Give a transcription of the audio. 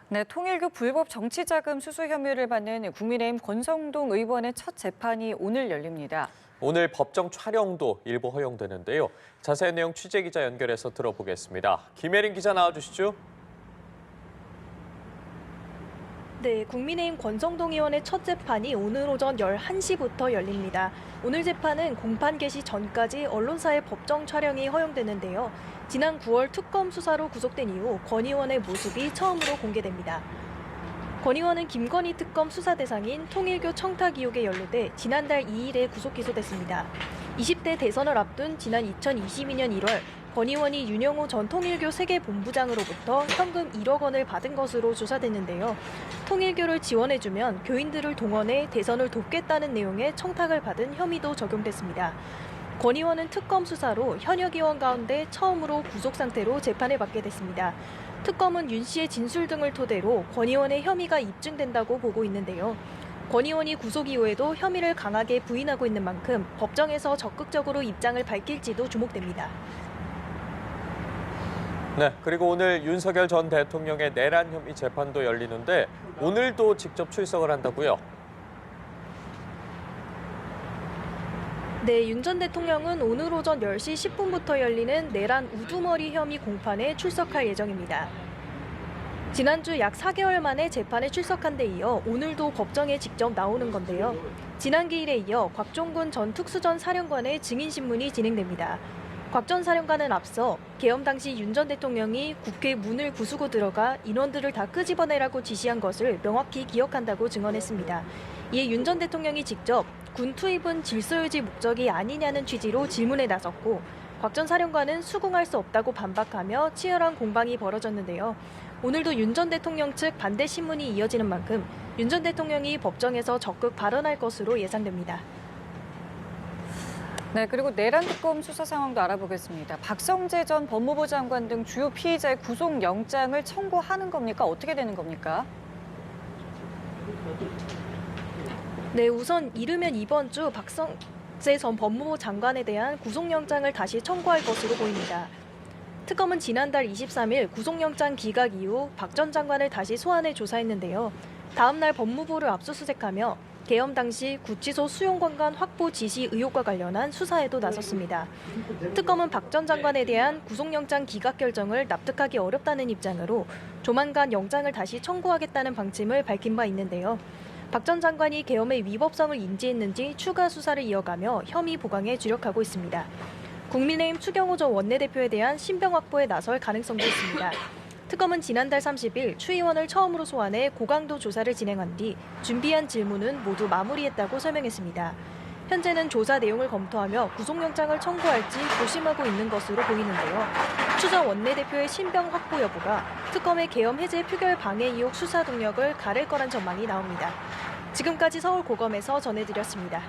네, 통일교 불법 정치자금 수수 혐의를 받는 국민의힘 권성동 의원의 첫 재판이 오늘 열립니다. 오늘 법정 촬영도 일부 허용되는데요. 자세한 내용 취재기자 연결해서 들어보겠습니다. 김혜린 기자 나와주시죠. 네, 국민의힘 권성동 의원의 첫 재판이 오늘 오전 11시부터 열립니다. 오늘 재판은 공판 개시 전까지 언론사의 법정 촬영이 허용되는데요. 지난 9월 특검 수사로 구속된 이후 권 의원의 모습이 처음으로 공개됩니다. 권 의원은 김건희 특검 수사 대상인 통일교 청탁 의혹에 연루돼 지난달 2일에 구속 기소됐습니다. 20대 대선을 앞둔 지난 2022년 1월 권 의원이 윤영호 전 통일교 세계본부장으로부터 현금 1억 원을 받은 것으로 조사됐는데요. 통일교를 지원해주면 교인들을 동원해 대선을 돕겠다는 내용의 청탁을 받은 혐의도 적용됐습니다. 권 의원은 특검 수사로 현역 의원 가운데 처음으로 구속 상태로 재판을 받게 됐습니다. 특검은 윤 씨의 진술 등을 토대로 권 의원의 혐의가 입증된다고 보고 있는데요. 권 의원이 구속 이후에도 혐의를 강하게 부인하고 있는 만큼 법정에서 적극적으로 입장을 밝힐지도 주목됩니다. 네, 그리고 오늘 윤석열 전 대통령의 내란 혐의 재판도 열리는데 오늘도 직접 출석을 한다고요? 네, 윤 전 대통령은 오늘 오전 10시 10분부터 열리는 내란 우두머리 혐의 공판에 출석할 예정입니다. 지난주 약 4개월 만에 재판에 출석한 데 이어 오늘도 법정에 직접 나오는 건데요. 지난 기일에 이어 곽종근 전 특수전 사령관의 증인신문이 진행됩니다. 곽 전 사령관은 앞서 계엄 당시 윤 전 대통령이 국회 문을 부수고 들어가 인원들을 다 끄집어내라고 지시한 것을 명확히 기억한다고 증언했습니다. 이에 윤 전 대통령이 직접 군 투입은 질서유지 목적이 아니냐는 취지로 질문에 나섰고 곽 전 사령관은 수긍할 수 없다고 반박하며 치열한 공방이 벌어졌는데요. 오늘도 윤 전 대통령 측 반대 신문이 이어지는 만큼 윤 전 대통령이 법정에서 적극 발언할 것으로 예상됩니다. 네, 그리고 내란 특검 수사 상황도 알아보겠습니다. 박성재 전 법무부 장관 등 주요 피의자의 구속영장을 청구하는 겁니까? 어떻게 되는 겁니까? 네, 우선 이르면 이번 주 박성재 전 법무부 장관에 대한 구속영장을 다시 청구할 것으로 보입니다. 특검은 지난달 23일 구속영장 기각 이후 박 전 장관을 다시 소환해 조사했는데요. 다음 날 법무부를 압수수색하며 계엄 당시 구치소 수용공간 확보 지시 의혹과 관련한 수사에도 나섰습니다. 특검은 박 전 장관에 대한 구속영장 기각 결정을 납득하기 어렵다는 입장으로 조만간 영장을 다시 청구하겠다는 방침을 밝힌 바 있는데요. 박 전 장관이 계엄의 위법성을 인지했는지 추가 수사를 이어가며 혐의 보강에 주력하고 있습니다. 국민의힘 추경호 전 원내대표에 대한 신병 확보에 나설 가능성도 있습니다. 특검은 지난달 30일 추 의원을 처음으로 소환해 고강도 조사를 진행한 뒤 준비한 질문은 모두 마무리했다고 설명했습니다. 현재는 조사 내용을 검토하며 구속영장을 청구할지 고심하고 있는 것으로 보이는데요. 추 전 원내대표의 신병 확보 여부가 특검의 계엄 해제 표결 방해 의혹 수사 동력을 가를 거란 전망이 나옵니다. 지금까지 서울고검에서 전해드렸습니다.